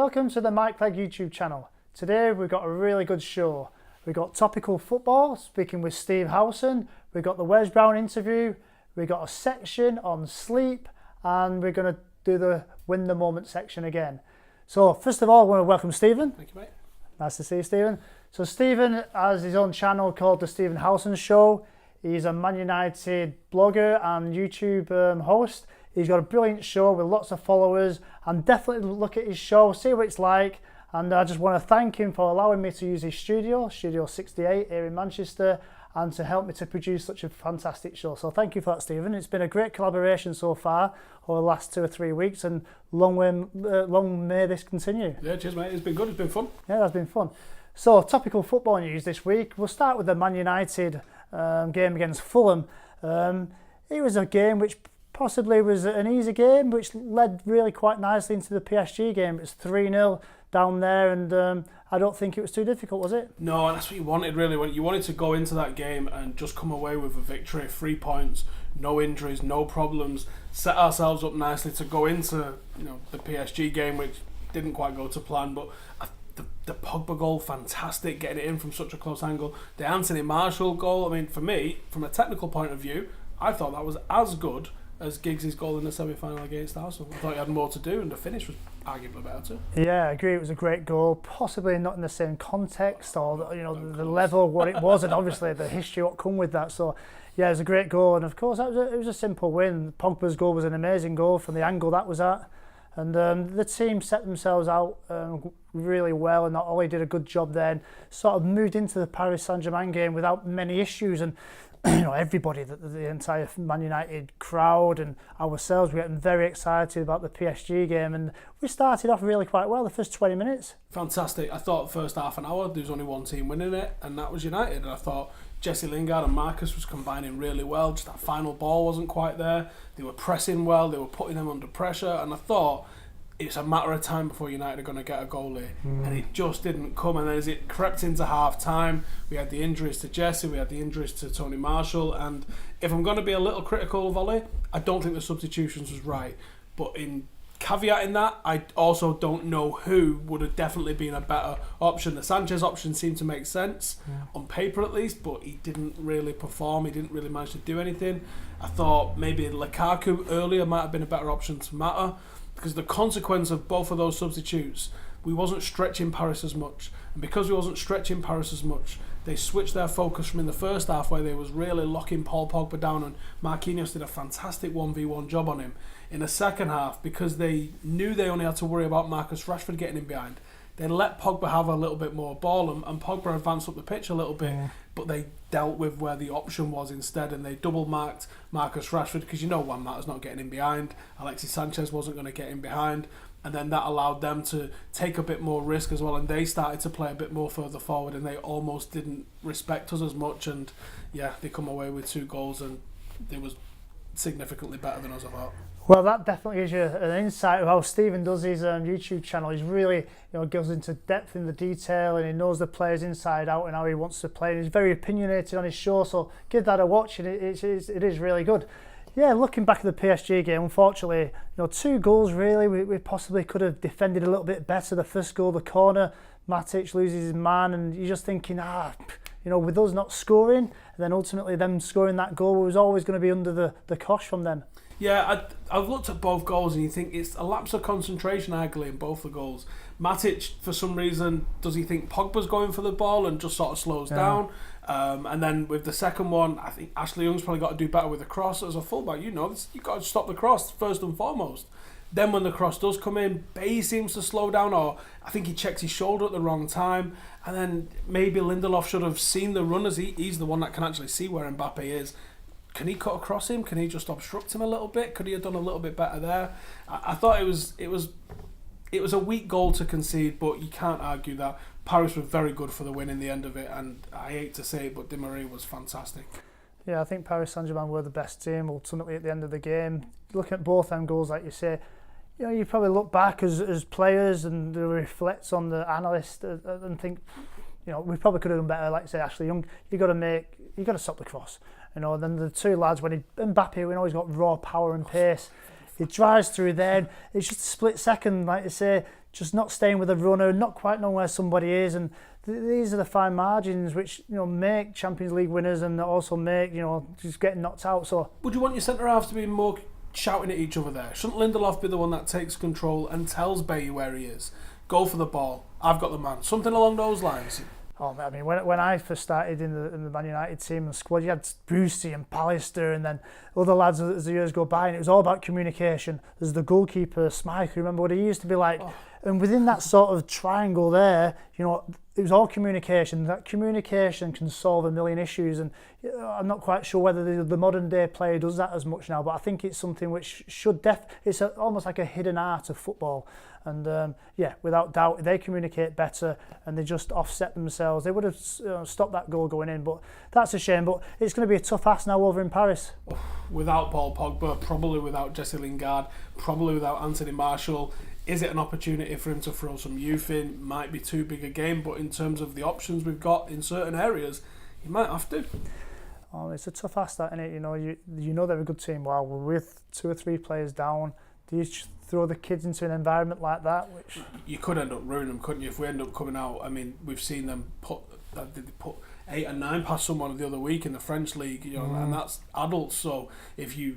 Welcome to the Clegg YouTube channel. Today we've got a really good show. We've got Topical Football, speaking with Steve Howson. We've got the Wes Brown interview. We've got a section on sleep, and we're going to do the Win the Moment section again. So first of all, I want to welcome Stephen. Thank you, mate. Nice to see you, Stephen. So Stephen has his own channel called The Stephen Howson Show. He's a Man United blogger and YouTube host. He's got a brilliant show with lots of followers, and definitely look at his show, see what it's like. And I just want to thank him for allowing me to use his Studio 68 here in Manchester, and to help me to produce such a fantastic show. So thank you for that, Stephen. It's been a great collaboration so far over the last 2 or 3 weeks, and long may this continue. Yeah, cheers, mate. It's been good. It's been fun. Yeah, that's been fun. So topical football news this week. We'll start with the Man United game against Fulham. It was a game which possibly was an easy game, which led really quite nicely into the PSG game. It was 3-0 down there, and I don't think it was too difficult, was it? No, and that's what you wanted, really. You wanted to go into that game and just come away with a victory, 3 points, no injuries, no problems, set ourselves up nicely to go into the PSG game, which didn't quite go to plan, but the Pogba goal, fantastic, getting it in from such a close angle. The Anthony Martial goal, I mean, for me, from a technical point of view, I thought that was as good as Giggs' goal in the semi-final against Howson. I thought he had more to do, and the finish was arguably better too. Yeah, I agree. It was a great goal, possibly not in the same context or the level of what it was, and obviously the history what come with that. So yeah, it was a great goal, and of course it was a simple win. Pogba's goal was an amazing goal from the angle that was at, and the team set themselves out really well, and not only did a good job then, sort of moved into the Paris Saint-Germain game without many issues. And everybody, the entire Man United crowd and ourselves, we're getting very excited about the PSG game, and we started off really quite well the first 20 minutes. Fantastic. I thought the first half an hour there was only one team winning it, and that was United. And I thought Jesse Lingard and Marcus was combining really well. Just that final ball wasn't quite there. They were pressing well, they were putting them under pressure, and I thought it's a matter of time before United are going to get a goal here. And it just didn't come. And then as it crept into half time, we had the injuries to Jesse, we had the injuries to Tony Marshall, and if I'm going to be a little critical of Ollie, I don't think the substitutions was right. But in caveating that, I also don't know who would have definitely been a better option. The Sanchez option seemed to make sense, on paper at least, but he didn't really perform, he didn't really manage to do anything. I thought maybe Lukaku earlier might have been a better option to Mata, because the consequence of both of those substitutes, we wasn't stretching Paris as much. And because we wasn't stretching Paris as much, they switched their focus from in the first half, where they was really locking Paul Pogba down, and Marquinhos did a fantastic 1v1 job on him. In the second half, because they knew they only had to worry about Marcus Rashford getting in behind, they let Pogba have a little bit more ball, and Pogba advanced up the pitch a little bit, but they dealt with where the option was instead, and they double marked Marcus Rashford, because Juan Mata's not getting in behind, Alexis Sanchez wasn't going to get in behind, and then that allowed them to take a bit more risk as well, and they started to play a bit more further forward, and they almost didn't respect us as much, and yeah, they come away with 2 goals, and they was significantly better than us, I thought. Well, that definitely gives you an insight of how Stephen does his YouTube channel. He's really, goes into depth in the detail, and he knows the players inside out and how he wants to play. And he's very opinionated on his show, so give that a watch, and it is really good. Yeah, looking back at the PSG game, unfortunately, 2 goals really. We possibly could have defended a little bit better. The first goal, the corner, Matic loses his man, and you're just thinking, with us not scoring, and then ultimately them scoring that goal was always going to be under the cosh from them. Yeah, I've looked at both goals, and you think it's a lapse of concentration, arguably, in both the goals. Matic, for some reason, does he think Pogba's going for the ball and just sort of slows down? And then with the second one, I think Ashley Young's probably got to do better with the cross. As a fullback, you've got to stop the cross first and foremost. Then when the cross does come in, Bailly seems to slow down, or I think he checks his shoulder at the wrong time. And then maybe Lindelof should have seen the runners. He's the one that can actually see where Mbappe is. Can he cut across him? Can he just obstruct him a little bit? Could he have done a little bit better there? I thought it was a weak goal to concede, but you can't argue that. Paris were very good for the win in the end of it, and I hate to say it, but Di Maria was fantastic. Yeah, I think Paris Saint-Germain were the best team ultimately at the end of the game. Looking at both them goals, like you say, you probably look back as players and reflect on the analyst and think, we probably could have done better. Like you say, Ashley Young, you got to stop the cross. Then the 2 lads, Mbappe, he's got raw power and pace. He drives through there. It's just a split second, like you say, just not staying with a runner, not quite knowing where somebody is, and these are the fine margins which make Champions League winners and also make just getting knocked out. So would you want your centre halves to be more shouting at each other there? Shouldn't Lindelof be the one that takes control and tells Bailly where he is? Go for the ball. I've got the man. Something along those lines. Oh, I mean, when I first started in the Man United team and squad, you had Brucey and Pallister and then other lads as the years go by, and it was all about communication. There's the goalkeeper, Smythe, remember what he used to be like? Oh. And within that sort of triangle there, it was all communication. That communication can solve a million issues, and I'm not quite sure whether the modern day player does that as much now, but I think it's something which should it's almost like a hidden art of football. And without doubt, they communicate better and they just offset themselves. They would have stopped that goal going in, but that's a shame. But it's going to be a tough ask now over in Paris. Without Paul Pogba, probably without Jesse Lingard, probably without Anthony Martial. Is it an opportunity for him to throw some youth in? Might be too big a game, but in terms of the options we've got in certain areas, he might have to. Oh, it's a tough ask, that, isn't it? You know they're a good team. Well, we're with 2 or 3 players down. Do you throw the kids into an environment like that? Which you could end up ruining them, couldn't you? If we end up coming out, I mean, we've seen them put 8 and 9 past someone the other week in the French league, and that's adults. So if it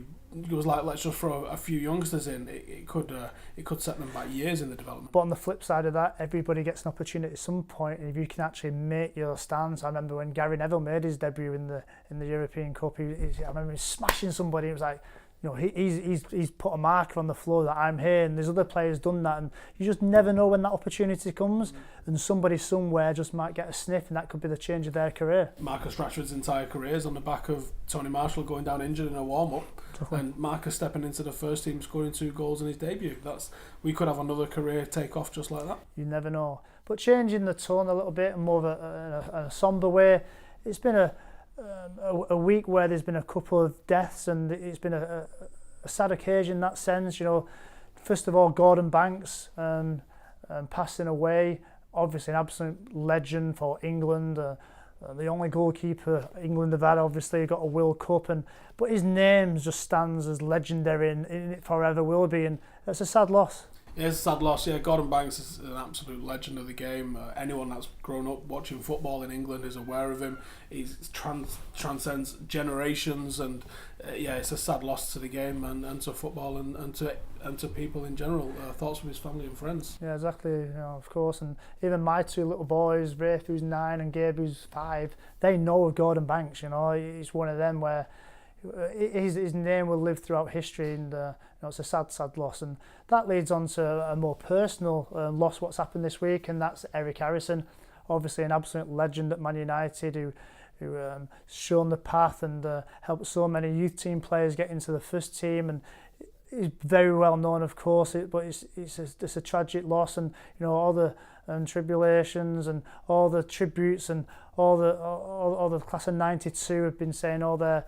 was like, let's just throw a few youngsters in, it could set them back years in the development. But on the flip side of that, everybody gets an opportunity at some point, and if you can actually make your stance. I remember when Gary Neville made his debut in the European Cup, I remember him smashing somebody. It was like, he's put a marker on the floor that I'm here, and there's other players done that, and you just never know when that opportunity comes, and somebody somewhere just might get a sniff, and that could be the change of their career. Marcus Rashford's entire career is on the back of Tony Marshall going down injured in a warm-up, and Marcus stepping into the first team, scoring 2 goals in his debut. We could have another career take off just like that. You never know. But changing the tone a little bit, and more of a sombre way, it's been a week where there's been a couple of deaths, and it's been a sad occasion in that sense. First of all, Gordon Banks passing away, obviously an absolute legend for England, the only goalkeeper England have had. Obviously got a World Cup, but his name just stands as legendary, and it forever will be, and it's a sad loss. It is a sad loss, yeah. Gordon Banks is an absolute legend of the game. Anyone that's grown up watching football in England is aware of him. He transcends generations, and it's a sad loss to the game and to football and to people in general. Thoughts from his family and friends. Yeah, exactly. Of course, and even my 2 little boys, Rafe who's 9 and Gabe who's 5, they know of Gordon Banks. He's one of them where his name will live throughout history, and it's a sad loss. And that leads on to a more personal loss, what's happened this week, and that's Eric Harrison, obviously an absolute legend at Man United who shown the path and helped so many youth team players get into the first team, and he's very well known, of course, but it's a tragic loss, and all the tribulations and all the tributes and all the class of '92 have been saying all their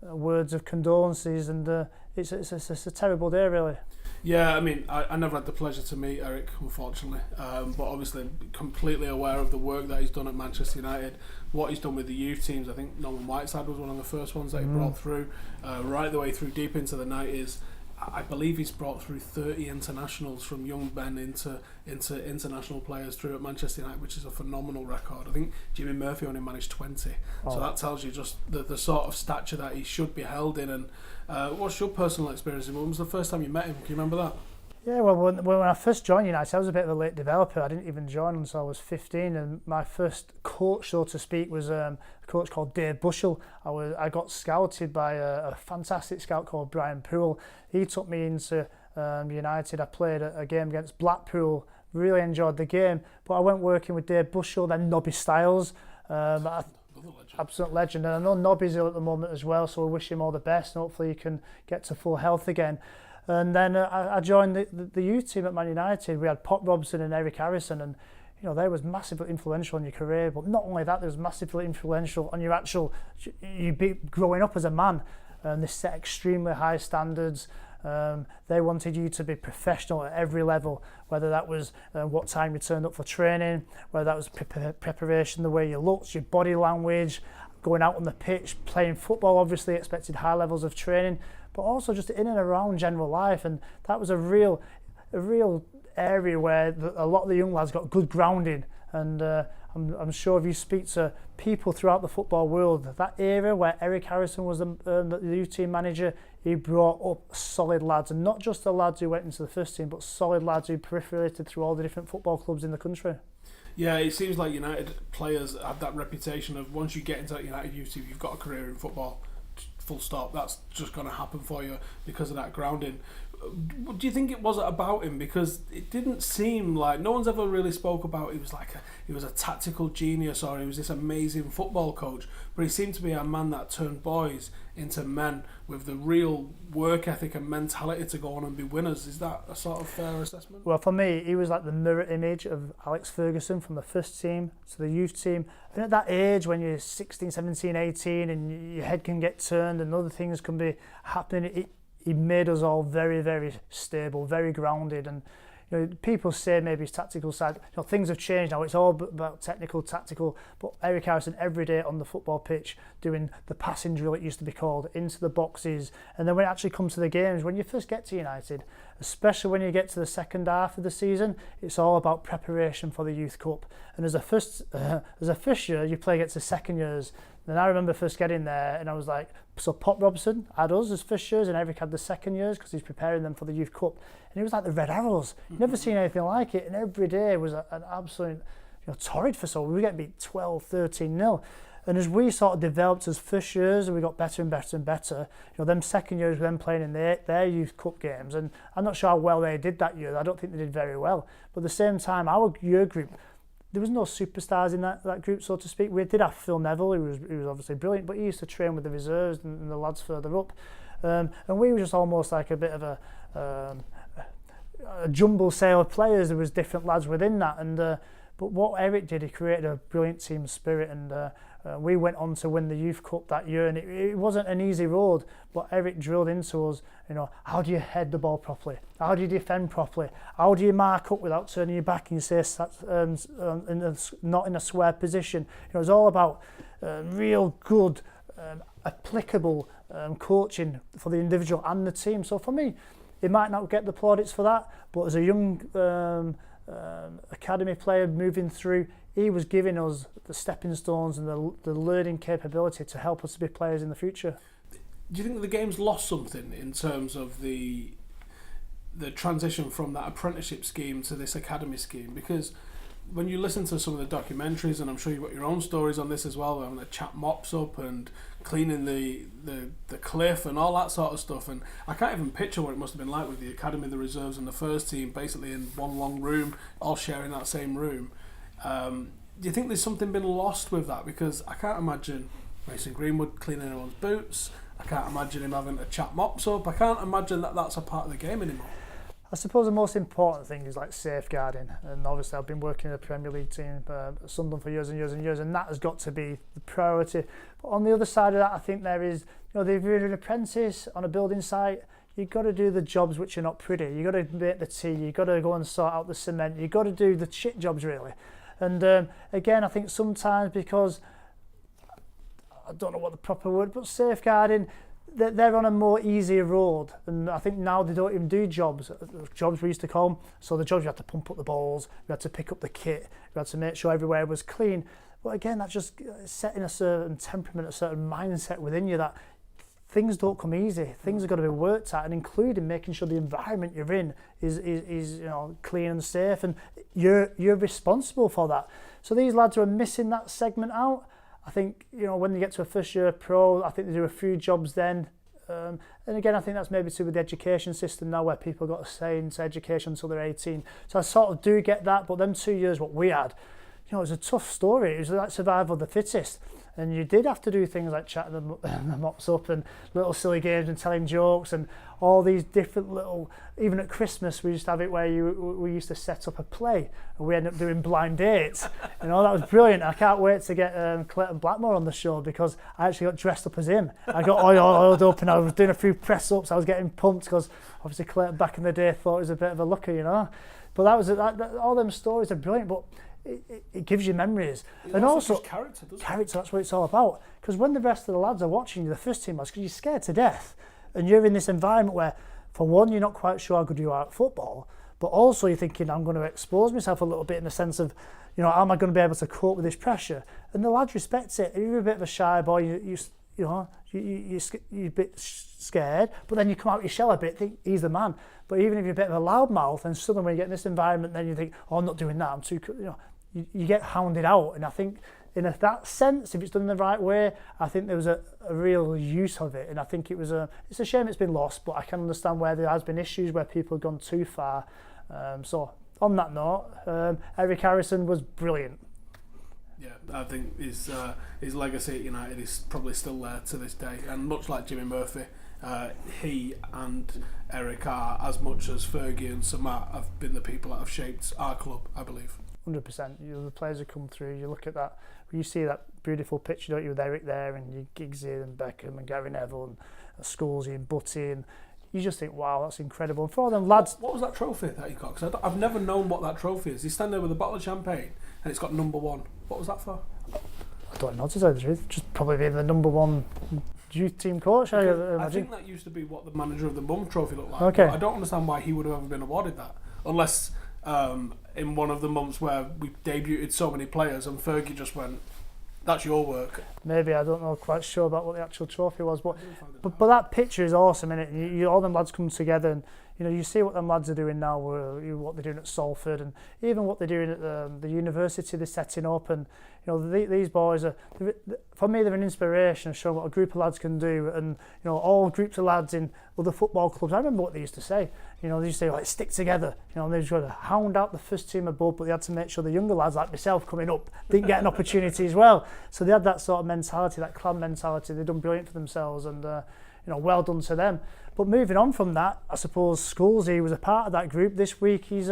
words of condolences, and it's a terrible day, really. Yeah, I mean, I never had the pleasure to meet Eric, unfortunately, but obviously completely aware of the work that he's done at Manchester United, what he's done with the youth teams. I think Norman Whiteside was one of the first ones that he brought through, right the way through deep into the 90s. I believe he's brought through 30 internationals from young men into international players through at Manchester United, which is a phenomenal record. I think Jimmy Murphy only managed 20. So that tells you just the sort of stature that he should be held in. And what's your personal experience? When was the first time you met him? Can you remember that? Yeah, well, when I first joined United, I was a bit of a late developer. I didn't even join until I was 15, and my first coach, so to speak, was a coach called Dave Bushell. I got scouted by a fantastic scout called Brian Poole. He took me into United. I played a game against Blackpool, really enjoyed the game, but I went working with Dave Bushell, then Nobby Stiles. Absolute legend, and I know Nobby's ill at the moment as well, so I wish him all the best, and hopefully he can get to full health again. And then I joined the youth team at Man United. We had Pop Robson and Eric Harrison, and they was massively influential in your career. But not only that, they was massively influential on your actual growing up as a man. And they set extremely high standards. They wanted you to be professional at every level, whether that was what time you turned up for training, whether that was preparation, the way you looked, your body language, going out on the pitch, playing football. Obviously expected high levels of training, but also just in and around general life. And that was a real area where a lot of the young lads got good grounding, and I'm sure if you speak to people throughout the football world, that era where Eric Harrison was the youth team manager, he brought up solid lads, and not just the lads who went into the first team, but solid lads who proliferated through all the different football clubs in the country. Yeah, it seems like United players have that reputation of once you get into that United youth team, you've got a career in football, full stop. That's just going to happen for you because of that grounding. Do you think it was about him? Because it didn't seem like, no one's ever really spoke about he was a tactical genius or he was this amazing football coach, but he seemed to be a man that turned boys into men with the real work ethic and mentality to go on and be winners. Is that a sort of fair assessment? Well, for me, he was like the mirror image of Alex Ferguson from the first team to the youth team. And at that age, when you're 16, 17, 18 and your head can get turned and other things can be happening, he made us all very, very stable, very grounded. And people say maybe his tactical side, things have changed now. It's all about technical, tactical. But Eric Howson every day on the football pitch doing the passing drill, it used to be called, into the boxes. And then when it actually comes to the games, when you first get to United, especially when you get to the second half of the season, it's all about preparation for the Youth Cup. And as a first year, you play against the second years. Then I remember first getting there and I was like, so Pop Robson had us as first years and Eric had the second years because he's preparing them for the Youth Cup. And it was like the Red Arrows. Never seen anything like it. And every day was an absolute torrid for so. We were getting beat 12, 13-0. And as we sort of developed as first years and we got better and better and better, them second years were then playing in their Youth Cup games. And I'm not sure how well they did that year. I don't think they did very well. But at the same time, our year group, there was no superstars in that group, so to speak. We did have Phil Neville, who was obviously brilliant, but he used to train with the reserves and the lads further up. And we were just almost like a bit of a jumble sale of players. There was different lads within that. And but what Eric did, he created a brilliant team spirit, and we went on to win the Youth Cup that year. And it wasn't an easy road, but Eric drilled into us, how do you head the ball properly? How do you defend properly? How do you mark up without turning your back and say not in a square position? It was all about real good, applicable coaching for the individual and the team. So for me, he might not get the plaudits for that, but as a young academy player moving through, he was giving us the stepping stones and the learning capability to help us to be players in the future. Do you think that the game's lost something in terms of the transition from that apprenticeship scheme to this academy scheme? Because when you listen to some of the documentaries, and I'm sure you've got your own stories on this as well, when the chap mops up and cleaning the cliff and all that sort of stuff, and I can't even picture what it must have been like with the academy, the reserves and the first team basically in one long room, all sharing that same room. Do you think there's something been lost with that? Because I can't imagine Mason Greenwood cleaning anyone's boots. I can't imagine him having a chap mops up. I can't imagine that that's a part of the game anymore. I suppose the most important thing is like safeguarding, and obviously I've been working in a Premier League team at Sunderland for years and years and years, and that has got to be the priority. But on the other side of that, I think there is, if you're an apprentice on a building site, you've got to do the jobs which are not pretty. You've got to make the tea, you've got to go and sort out the cement, you've got to do the shit jobs really. And again, I think sometimes because, I don't know what the proper word, but safeguarding, they're on a more easier road, and I think now they don't even do jobs we used to call them. So the jobs, you had to pump up the balls, you had to pick up the kit, you had to make sure everywhere was clean. But again, that's just setting a certain temperament, a certain mindset within you that things don't come easy. Things have got to be worked at, and including making sure the environment you're in is clean and safe, and you're responsible for that. So these lads are missing that segment out. I think, when they get to a first year pro, I think they do a few jobs then. And again, I think that's maybe to do with the education system now, where people got a say into education until they're 18. So I sort of do get that, but them 2 years, what we had, it was a tough story. It was like survival of the fittest. And you did have to do things like chatting the mops up and little silly games and telling jokes and all these different little, even at Christmas we used to have it where we used to set up a play and we ended up doing blind dates. That was brilliant. I can't wait to get Clayton Blackmore on the show, because I actually got dressed up as him. I got oiled up and I was doing a few press ups. I was getting pumped because obviously Clayton back in the day thought he was a bit of a looker, But all them stories are brilliant, but it gives you memories. And also character, that's what it's all about. Because when the rest of the lads are watching you, the first team lads, because you're scared to death, and you're in this environment where, for one, you're not quite sure how good you are at football, but also you're thinking, I'm going to expose myself a little bit in the sense of, you know, am I going to be able to cope with this pressure? And the lads respect it. If you're a bit of a shy boy, you're a bit scared, but then you come out your shell a bit, think he's the man. But even if you're a bit of a loudmouth, and suddenly when you get in this environment, then you think, oh, I'm not doing that, I'm too, you know, you get hounded out. And I think in that sense, if it's done the right way, I think there was a real use of it. And I think it's a shame it's been lost, but I can understand where there has been issues where people have gone too far. So on that note, Eric Harrison was brilliant. Yeah, I think his legacy at United is probably still there to this day, and much like Jimmy Murphy, he and Eric are, as much as Fergie and Sir Matt, have been the people that have shaped our club, I believe. 100%. The players who come through, you look at that, you see that beautiful picture, don't you, with Eric there, and you Giggsy and Beckham and Gary Neville and Scholesy and Butty, and you just think, wow, that's incredible. And for all them lads... What was that trophy that he got? Because I've never known what that trophy is. He's standing there with a bottle of champagne and it's got number 1. What was that for? I don't know, to tell you the truth. Just probably being the number 1 youth team coach, I imagine. I think that used to be what the manager of the Mum trophy looked like. Okay. But I don't understand why he would have ever been awarded that. Unless in one of the months where we debuted so many players and Fergie just went, that's your work. Maybe, I don't know, quite sure about what the actual trophy was, but that picture is awesome, innit? You all them lads come together, and you know, you see what them lads are doing now, what they're doing at Salford, and even what they're doing at the university they're setting up. And you know, these boys are, for me, they're an inspiration of showing what a group of lads can do. And you know, all groups of lads in other football clubs, I remember what they used to say. You know, they used to say, like, stick together. You know, and they just got to hound out the first team above, but they had to make sure the younger lads like myself coming up didn't get an opportunity as well. So they had that sort of mentality, that clan mentality. They've done brilliant for themselves, and you know, well done to them. But moving on from that, I suppose Scholesy was a part of that group. This week he's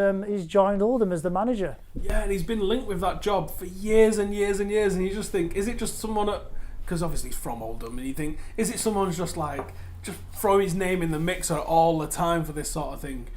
joined Oldham as the manager. Yeah, and he's been linked with that job for years and years and years. And you just think, is it just someone because obviously he's from Oldham, and you think, is it someone just throw his name in the mixer all the time for this sort of thing?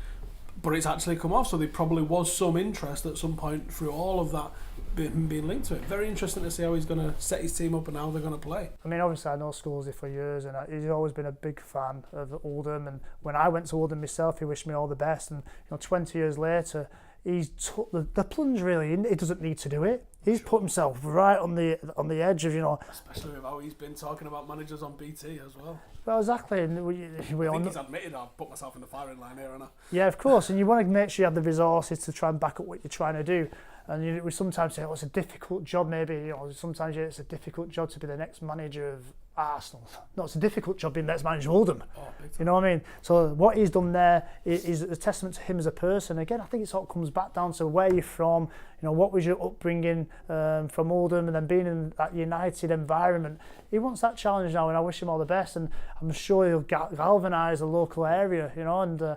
But it's actually come off, so there probably was some interest at some point through all of that being linked to it. Very interesting to see how he's going to set his team up and how they're going to play. I mean, obviously I know Scholesy for years, and he's always been a big fan of Oldham, and when I went to Oldham myself, he wished me all the best. And you know, 20 years later, he's took the plunge. Really, he doesn't need to do it. He's put himself right on the edge of, you know, especially with how he's been talking about managers on BT as well. Well, exactly. And I think he's admitted I've put myself in the firing line here, haven't I? Yeah, of course. And you want to make sure you have the resources to try and back up what you're trying to do. And we sometimes say, oh, it's a difficult job, maybe. You know, sometimes it's a difficult job to be the next manager of Arsenal. No, it's a difficult job being the next manager of Oldham. Oh, big time. You know what I mean? So what he's done there is a testament to him as a person. Again, I think it sort of comes back down to where you're from. You know, what was your upbringing from Oldham, and then being in that United environment. He wants that challenge now, and I wish him all the best. And I'm sure he'll galvanise the local area. You know, and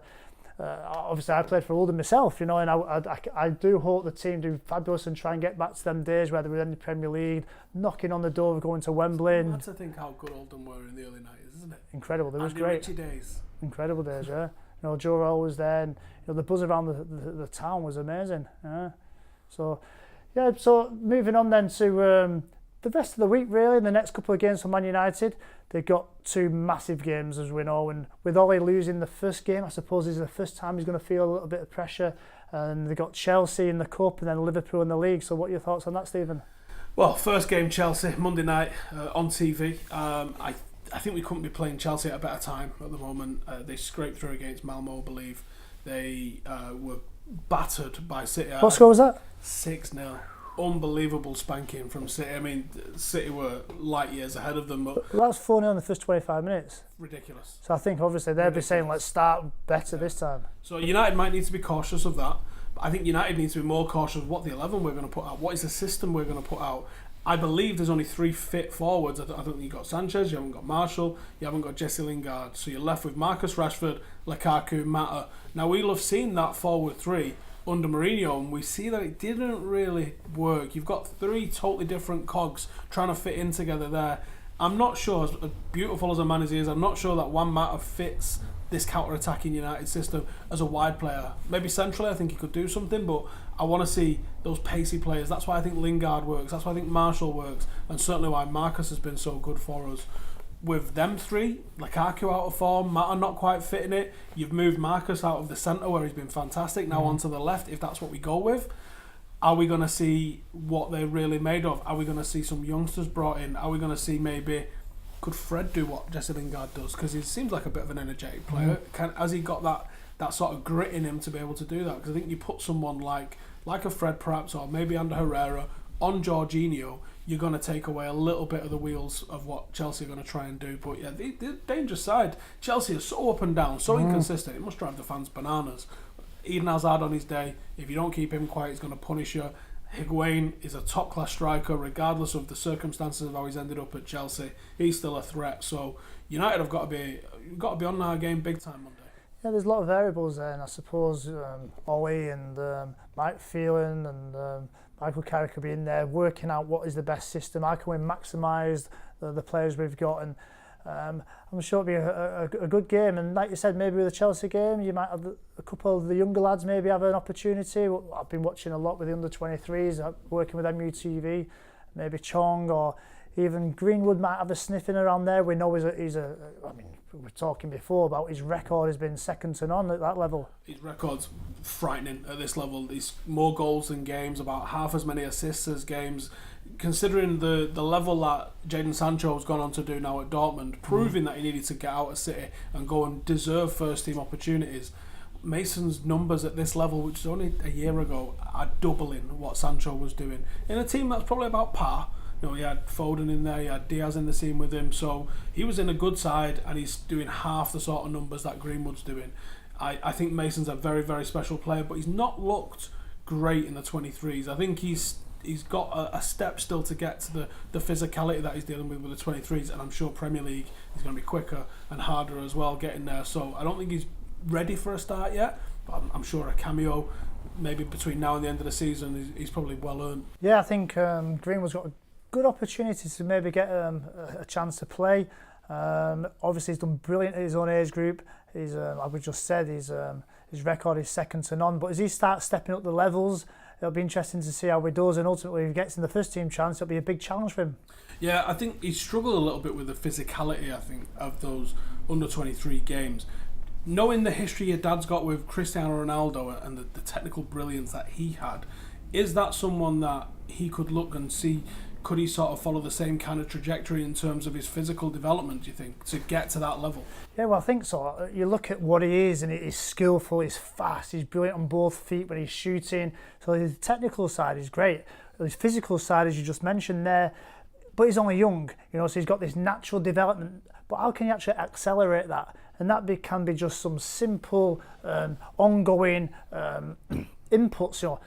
obviously I played for Oldham myself. You know, and I do hope the team do fabulous and try and get back to them days where they were in the Premier League, knocking on the door of going to Wembley. It's mad to think how good Oldham were in the early 90s, isn't it? Incredible. They was Andy great. Ritchie days. Incredible days, yeah. You know, Joe Roll was there, and you know, the buzz around the town was amazing. Yeah. So moving on then to the rest of the week, really, in the next couple of games for Man United. They've got 2 massive games, as we know, and with Ollie losing the first game, I suppose this is the first time he's going to feel a little bit of pressure. And they've got Chelsea in the Cup and then Liverpool in the league. So what are your thoughts on that, Stephen? Well, first game Chelsea, Monday night on TV. I think we couldn't be playing Chelsea at a better time at the moment. They scraped through against Malmo, I believe. They were battered by City. What score was that? 6-0. Unbelievable spanking from City. I mean, City were light years ahead of them, but that's 4-0 in the first 25 minutes. Ridiculous. So I think obviously they'll be saying, let's start better this time. So United might need to be cautious of that. But I think United needs to be more cautious of what the 11 we're going to put out. What is the system we're going to put out? I believe there's only 3 fit forwards. I don't think you've got Sanchez, you haven't got Marshall, you haven't got Jesse Lingard. So you're left with Marcus Rashford, Lukaku, Mata. Now we'll have seen that forward 3 under Mourinho, and we see that it didn't really work. You've got 3 totally different cogs trying to fit in together there. I'm not sure, as beautiful as a man as he is, I'm not sure that Juan Mata fits this counter-attacking United system as a wide player. Maybe centrally I think he could do something, but I want to see those pacey players. That's why I think Lingard works, that's why I think Marshall works, and certainly why Marcus has been so good for us. with them three, Lukaku out of form, Mata not quite fitting it, you've moved Marcus out of the centre where he's been fantastic, now onto the left, if that's what we go with. Are we going to see what they're really made of? Are we going to see some youngsters brought in? Are we going to see maybe, could Fred do what Jesse Lingard does? Because he seems like a bit of an energetic player. Has he got that sort of grit in him to be able to do that? Because I think you put someone like a Fred perhaps, or maybe Ander Herrera, on Jorginho, you're going to take away a little bit of the wheels of what Chelsea are going to try and do. But yeah, the dangerous side, Chelsea are so up and down, so inconsistent, it must drive the fans bananas. Eden Hazard on his day, if you don't keep him quiet, he's going to punish you. Higuain is a top-class striker, regardless of the circumstances of how he's ended up at Chelsea. He's still a threat. So United have got to be on our game big time Monday. Yeah, there's a lot of variables there, and I suppose Ollie and Mike Phelan and Michael Carrick will be in there working out what is the best system. How can we maximise the players we've got? And I'm sure it'll be a good game. And like you said, maybe with the Chelsea game, you might have a couple of the younger lads maybe have an opportunity. I've been watching a lot with the under-23s, working with MUTV, maybe Chong or even Greenwood might have a sniffing around there. We know he's a I mean, we were talking before about his record has been second to none at that level. His record's frightening at this level. He's more goals than games, about half as many assists as games. Considering the level that Jadon Sancho has gone on to do now at Dortmund, proving that he needed to get out of City and go and deserve first team opportunities, Mason's numbers at this level, which is only a year ago, are doubling what Sancho was doing in a team that's probably about par. You know, he had Foden in there, he had Diaz in the team with him, so he was in a good side and he's doing half the sort of numbers that Greenwood's doing. I think Mason's a very, very special player, but he's not looked great in the 23s. I think he's got a step still to get to the physicality that he's dealing with the 23s, and I'm sure Premier League he's going to be quicker and harder as well getting there. So I don't think he's ready for a start yet, but I'm sure a cameo maybe between now and the end of the season he's probably well earned. Yeah, I think Greenwood's got a good opportunity to maybe get a chance to play. Obviously he's done brilliant at his own age group. He's like we just said, his record is second to none, but as he starts stepping up the levels, it'll be interesting to see how he does, and ultimately if he gets in the first team chance, it'll be a big challenge for him. Yeah, I think he struggled a little bit with the physicality, I think, of those under-23 games. Knowing the history your dad's got with Cristiano Ronaldo and the technical brilliance that he had, is that someone that he could look and see, could he sort of follow the same kind of trajectory in terms of his physical development, do you think, to get to that level? Yeah, well, I think so. You look at what he is, and he's skillful, he's fast, he's brilliant on both feet when he's shooting. So his technical side is great. His physical side, as you just mentioned there, but he's only young, you know, so he's got this natural development. But how can you actually accelerate that? And that can be just some simple, ongoing inputs, you know,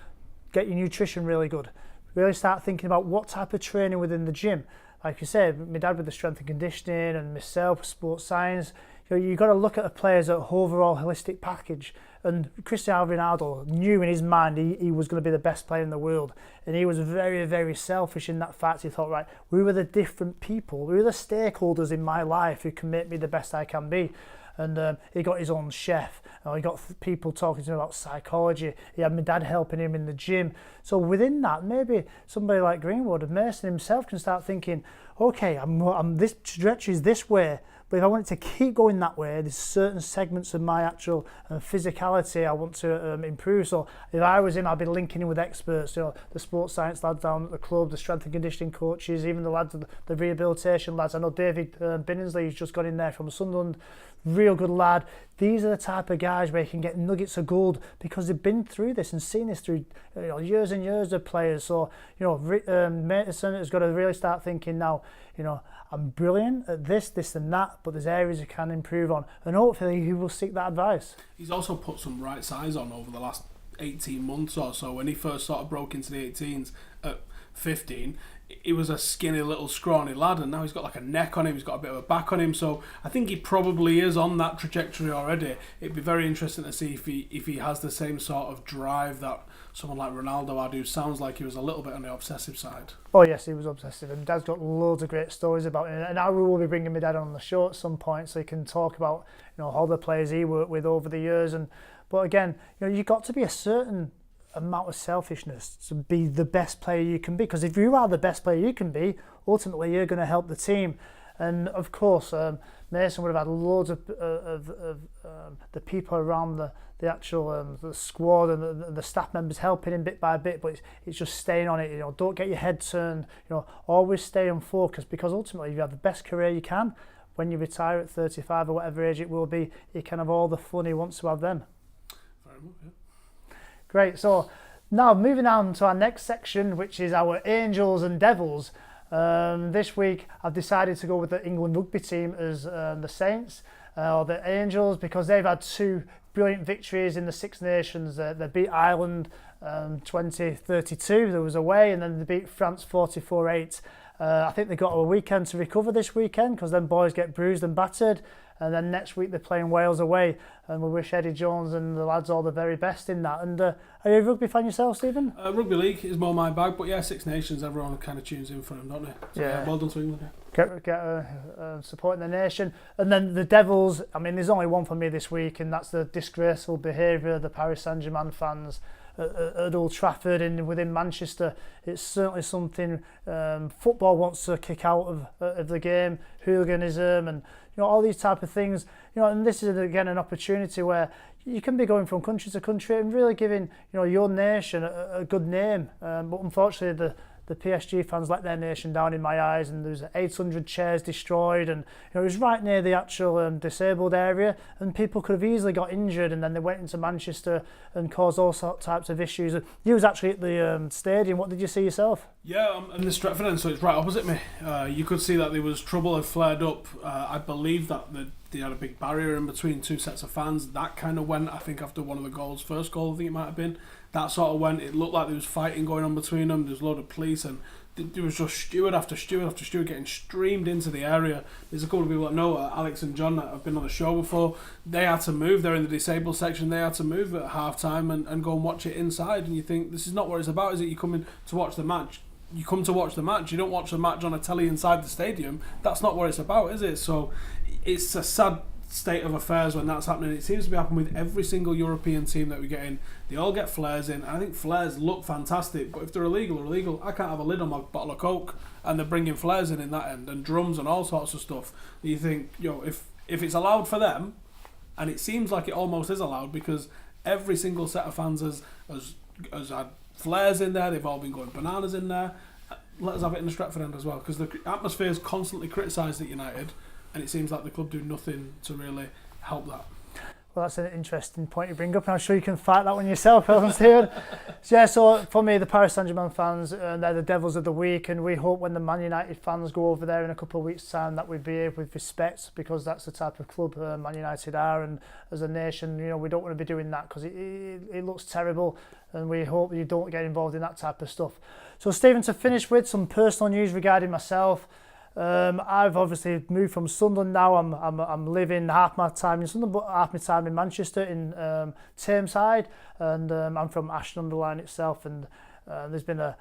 get your nutrition really good. Really start thinking about what type of training within the gym. Like you said, my dad with the strength and conditioning and myself, sports science, you know, you've got to look at a player's overall holistic package. And Cristiano Ronaldo knew in his mind he was going to be the best player in the world. And he was very, very selfish in that fact. He thought, right, we were the different people, we were the stakeholders in my life who can make me the best I can be. And he got his own chef. He got people talking to him about psychology. He had my dad helping him in the gym. So within that, maybe somebody like Greenwood and Mason himself can start thinking, okay, I'm this trajectory is this way, but if I want it to keep going that way, there's certain segments of my actual physicality I want to improve. So if I was him, I'd be linking in with experts, you know, the sports science lads down at the club, the strength and conditioning coaches, even the lads, the rehabilitation lads. I know David Binningsley, who's just got in there from Sunderland, real good lad. These are the type of guys where you can get nuggets of gold because they've been through this and seen this through, you know, years and years of players. So, you know, Mason has got to really start thinking now, you know, I'm brilliant at this and that, but there's areas I can improve on, and hopefully he will seek that advice. He's also put some right size on over the last 18 months or so. When he first sort of broke into the 18s at 15, he was a skinny little scrawny lad, and now he's got like a neck on him, he's got a bit of a back on him, so I think he probably is on that trajectory already. It'd be very interesting to see if he has the same sort of drive that someone like Ronaldo had, who sounds like he was a little bit on the obsessive side. Oh yes, he was obsessive, and Dad's got loads of great stories about him, and I will be bringing my dad on the show at some point so he can talk about, you know, all the players he worked with over the years. But again, you know, you've got to be a certain amount of selfishness to be the best player you can be, because if you are the best player you can be, ultimately you're going to help the team. And of course, Mason would have had loads of the people around the actual the squad and the staff members helping him bit by bit, but it's just staying on it. You know, don't get your head turned. You know, always stay on focus, because ultimately you have the best career you can. When you retire at 35 or whatever age it will be, you can have all the fun he wants to have then. Very much, yeah. Great. So now moving on to our next section, which is our Angels and Devils. This week I've decided to go with the England Rugby team as the Saints or the Angels, because they've had 2 brilliant victories in the Six Nations. They beat Ireland 20-32, there was away, and then they beat France 44-8. I think they've got a weekend to recover this weekend, because then boys get bruised and battered, and then next week they're playing Wales away, and we wish Eddie Jones and the lads all the very best in that. And are you a rugby fan yourself, Stephen? Rugby league is more my bag, but yeah, Six Nations, everyone kind of tunes in for them, don't they? So, yeah, well done to England. Get supporting the nation. And then the Devils, I mean, there's only one for me this week, and that's the disgraceful behaviour of the Paris Saint-Germain fans at Old Trafford and within Manchester. It's certainly something football wants to kick out of the game, hooliganism and all these type of things. And this is again an opportunity where you can be going from country to country and really giving your nation a good name. But unfortunately the PSG fans let their nation down in my eyes, and there's 800 chairs destroyed, and it was right near the actual disabled area, and people could have easily got injured, and then they went into Manchester and caused all sorts types of issues. You was actually at the stadium. What did you see yourself? Yeah, I'm in the Stretford end, so it's right opposite me. You could see that there was trouble had flared up. I believe that they had a big barrier in between 2 sets of fans. That kind of went, I think, after one of the goals, first goal I think it might have been. That sort of went, it looked like there was fighting going on between them. There's a load of police, and there was just steward after steward after steward getting streamed into the area. There's a couple of people that know, Alex and John, that have been on the show before. They had to move. They're in the disabled section. They had to move at half time and go and watch it inside. And you think, this is not what it's about, is it? You come in to watch the match. You come to watch the match. You don't watch the match on a telly inside the stadium. That's not what it's about, is it? So it's a sad state of affairs when that's happening. It seems to be happening with every single European team that we get in. They all get flares in. I think flares look fantastic, but if they're illegal, I can't have a lid on my bottle of Coke, and they're bringing flares in that end, and drums and all sorts of stuff. You think, if it's allowed for them, and it seems like it almost is allowed, because every single set of fans has had flares in there. They've all been going bananas in there. Let us have it in the Stretford end as well, because the atmosphere is constantly criticised at United, and it seems like the club do nothing to really help that. Well, that's an interesting point you bring up, and I'm sure you can fight that one yourself, Stephen. So for me, the Paris Saint-Germain fans, they're the Devils of the week, and we hope when the Man United fans go over there in a couple of weeks' time that we behave with respect, because that's the type of club Man United are, and as a nation, we don't want to be doing that, because it looks terrible, and we hope you don't get involved in that type of stuff. So Stephen, to finish with some personal news regarding myself. I've obviously moved from Sunderland now. I'm living half my time in Sunderland, but half my time in Manchester in Tameside, and I'm from Ashton-under-Lyne itself. And there's been an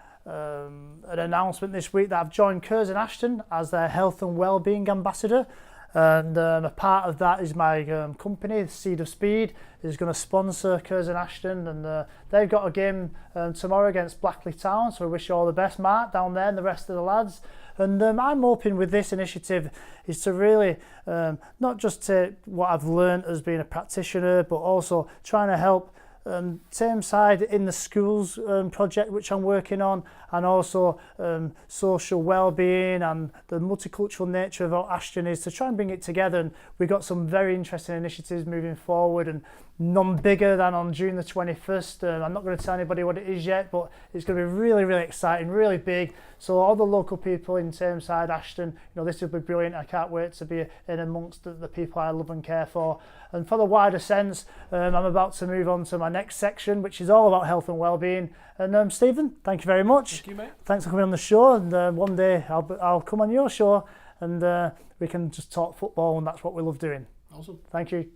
announcement this week that I've joined Curzon Ashton as their health and wellbeing ambassador. And a part of that is my company, Seed of Speed, is going to sponsor Curzon Ashton, and they've got a game tomorrow against Blackley Town. So we wish you all the best, Mark, down there, and the rest of the lads. And I'm hoping with this initiative is to really not just take what I've learned as being a practitioner, but also trying to help Tameside in the schools project which I'm working on, and also social well-being and the multicultural nature of what Ashton is, to try and bring it together. And we've got some very interesting initiatives moving forward, and none bigger than on June the 21st. I'm not going to tell anybody what it is yet, but it's going to be really, really exciting, really big. So all the local people in Tameside, Ashton, this will be brilliant. I can't wait to be in amongst the people I love and care for. And for the wider sense, I'm about to move on to my next section, which is all about health and well-being. And Stephen, thank you very much. Thank you, mate. Thanks for coming on the show. And one day I'll come on your show, and we can just talk football, and that's what we love doing. Awesome. Thank you.